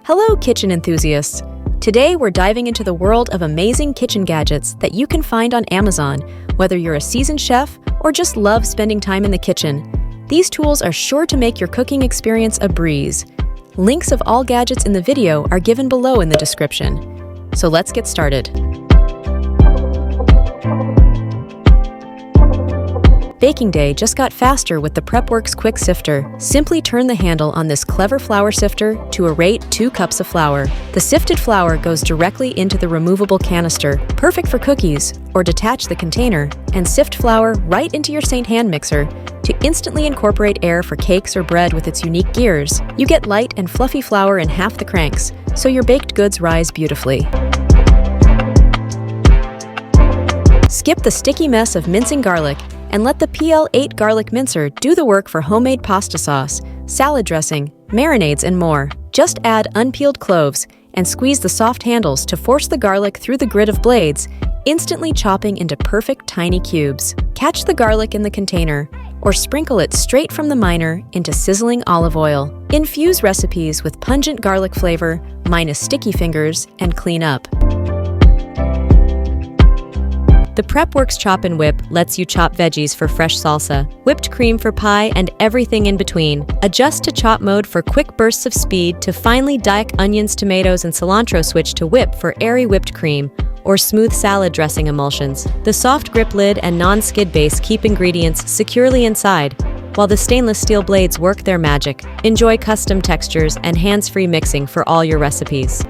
Hello, kitchen enthusiasts! Today we're diving into the world of amazing kitchen gadgets that you can find on Amazon, whether you're a seasoned chef or just love spending time in the kitchen. These tools are sure to make your cooking experience a breeze. Links of all gadgets in the video are given below in the description. So let's get started. Baking day just got faster with the PrepWorks Quick Sifter. Simply turn the handle on this clever flour sifter to aerate 2 cups of flour. The sifted flour goes directly into the removable canister, perfect for cookies, or detach the container and sift flour right into your St. Hand mixer to instantly incorporate air for cakes or bread with its unique gears. You get light and fluffy flour in half the cranks, so your baked goods rise beautifully. Skip the sticky mess of mincing garlic and let the PL8 garlic mincer do the work for homemade pasta sauce, salad dressing, marinades, and more. Just add unpeeled cloves and squeeze the soft handles to force the garlic through the grid of blades, instantly chopping into perfect tiny cubes. Catch the garlic in the container or sprinkle it straight from the miner into sizzling olive oil. Infuse recipes with pungent garlic flavor, minus sticky fingers, and clean up. The PrepWorks Chop and Whip lets you chop veggies for fresh salsa, whipped cream for pie, and everything in between. Adjust to chop mode for quick bursts of speed to finely dice onions, tomatoes, and cilantro. Switch to whip for airy whipped cream or smooth salad dressing emulsions. The soft grip lid and non-skid base keep ingredients securely inside, while the stainless steel blades work their magic. Enjoy custom textures and hands-free mixing for all your recipes.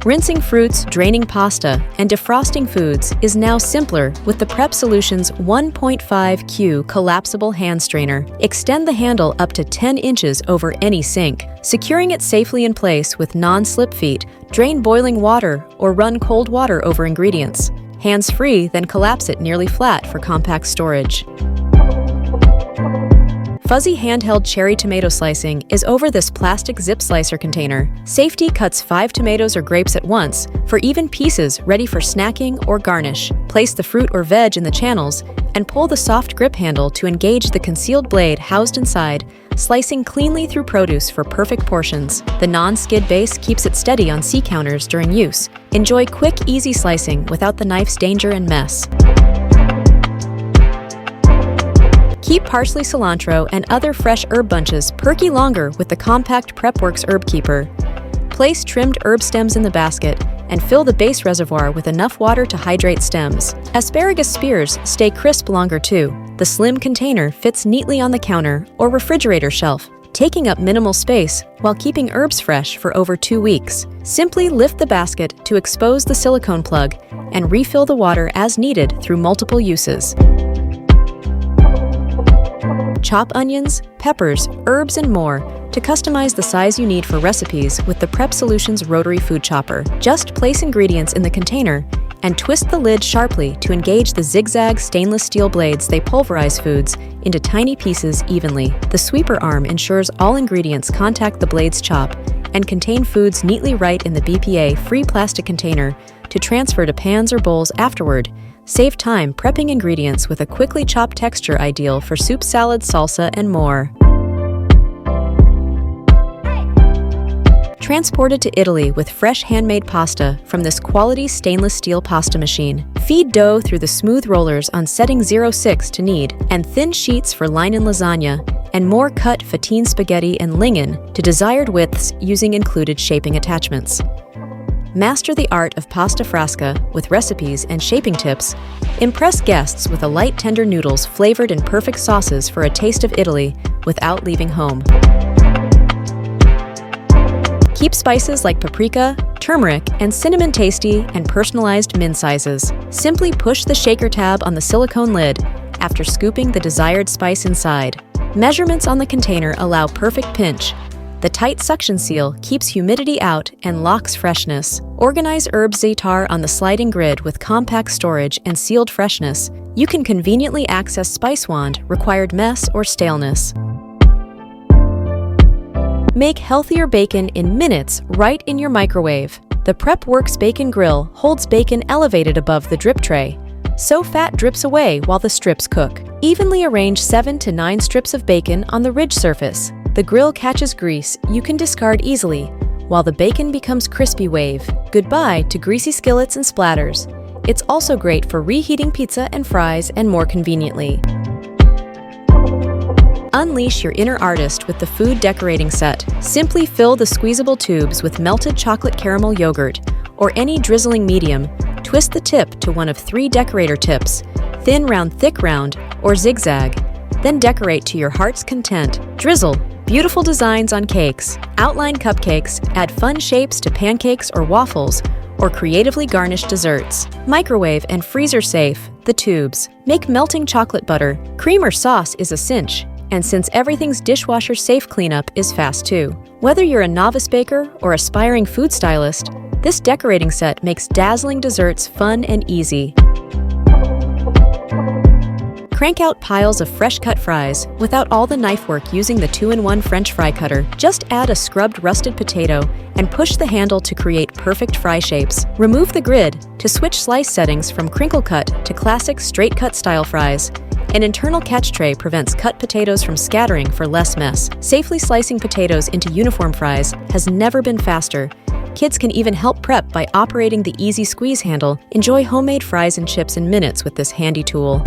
Rinsing fruits, draining pasta, and defrosting foods is now simpler with the Prep Solutions 1.5Q collapsible hand strainer. Extend the handle up to 10 inches over any sink, securing it safely in place with non-slip feet. Drain boiling water or run cold water over ingredients. Hands-free, then collapse it nearly flat for compact storage. Fuzzy handheld cherry tomato slicing is over this plastic zip slicer container. Safety cuts 5 tomatoes or grapes at once for even pieces ready for snacking or garnish. Place the fruit or veg in the channels and pull the soft grip handle to engage the concealed blade housed inside, slicing cleanly through produce for perfect portions. The non-skid base keeps it steady on C-counters during use. Enjoy quick, easy slicing without the knife's danger and mess. Keep parsley, cilantro, and other fresh herb bunches perky longer with the compact PrepWorks Herb Keeper. Place trimmed herb stems in the basket and fill the base reservoir with enough water to hydrate stems. Asparagus spears stay crisp longer too. The slim container fits neatly on the counter or refrigerator shelf, taking up minimal space while keeping herbs fresh for over 2 weeks. Simply lift the basket to expose the silicone plug and refill the water as needed through multiple uses. Chop onions, peppers, herbs, and more to customize the size you need for recipes with the Prep Solutions Rotary Food Chopper. Just place ingredients in the container and twist the lid sharply to engage the zigzag stainless steel blades. They pulverize foods into tiny pieces evenly. The sweeper arm ensures all ingredients contact the blade's chop and contain foods neatly right in the BPA-free plastic container to transfer to pans or bowls afterward. Save time prepping ingredients with a quickly chopped texture ideal for soup, salad, salsa, and more. Transported to Italy with fresh handmade pasta from this quality stainless steel pasta machine. Feed dough through the smooth rollers on setting 06 to knead, and thin sheets for line and lasagna, and more cut fatine spaghetti and lingen to desired widths using included shaping attachments. Master the art of pasta fresca with recipes and shaping tips. Impress guests with a light, tender noodles flavored in perfect sauces for a taste of Italy without leaving home. Keep spices like paprika, turmeric, and cinnamon tasty and personalized min sizes. Simply push the shaker tab on the silicone lid after scooping the desired spice inside. Measurements on the container allow perfect pinch. The tight suction seal keeps humidity out and locks freshness. Organize herb za'atar on the sliding grid with compact storage and sealed freshness. You can conveniently access spice wand, required mess or staleness. Make healthier bacon in minutes right in your microwave. The PrepWorks Bacon Grill holds bacon elevated above the drip tray, so fat drips away while the strips cook. Evenly arrange 7 to 9 strips of bacon on the ridge surface. The grill catches grease you can discard easily, while the bacon becomes crispy wave. Goodbye to greasy skillets and splatters. It's also great for reheating pizza and fries and more conveniently. Unleash your inner artist with the food decorating set. Simply fill the squeezable tubes with melted chocolate caramel yogurt or any drizzling medium. Twist the tip to one of 3 decorator tips: thin round, thick round, or zigzag. Then decorate to your heart's content. Drizzle beautiful designs on cakes. Outline cupcakes, add fun shapes to pancakes or waffles, or creatively garnish desserts. Microwave and freezer safe. The tubes. Make melting chocolate butter. Cream or sauce is a cinch. And since everything's dishwasher safe, cleanup is fast too. Whether you're a novice baker or aspiring food stylist, this decorating set makes dazzling desserts fun and easy. Crank out piles of fresh-cut fries without all the knife work using the 2-in-1 French fry cutter. Just add a scrubbed rusted potato and push the handle to create perfect fry shapes. Remove the grid to switch slice settings from crinkle cut to classic straight cut style fries. An internal catch tray prevents cut potatoes from scattering for less mess. Safely slicing potatoes into uniform fries has never been faster. Kids can even help prep by operating the easy squeeze handle. Enjoy homemade fries and chips in minutes with this handy tool.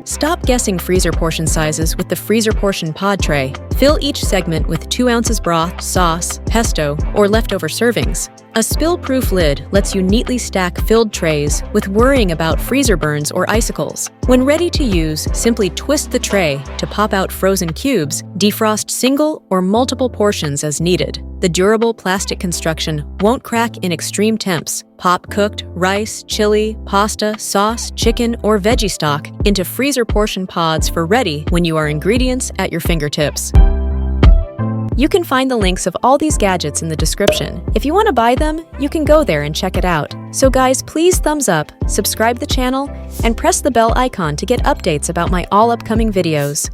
Stop guessing freezer portion sizes with the freezer portion pod tray. Fill each segment with 2 ounces broth, sauce, pesto, or leftover servings. A spill-proof lid lets you neatly stack filled trays with worrying about freezer burns or icicles. When ready to use, simply twist the tray to pop out frozen cubes. Defrost single or multiple portions as needed. The durable plastic construction won't crack in extreme temps. Pop cooked rice, chili, pasta, sauce, chicken, or veggie stock into freezer portion pods for ready when you are ingredients at your fingertips. You can find the links of all these gadgets in the description. If you want to buy them, you can go there and check it out. So guys, please thumbs up, subscribe the channel, and press the bell icon to get updates about my all upcoming videos.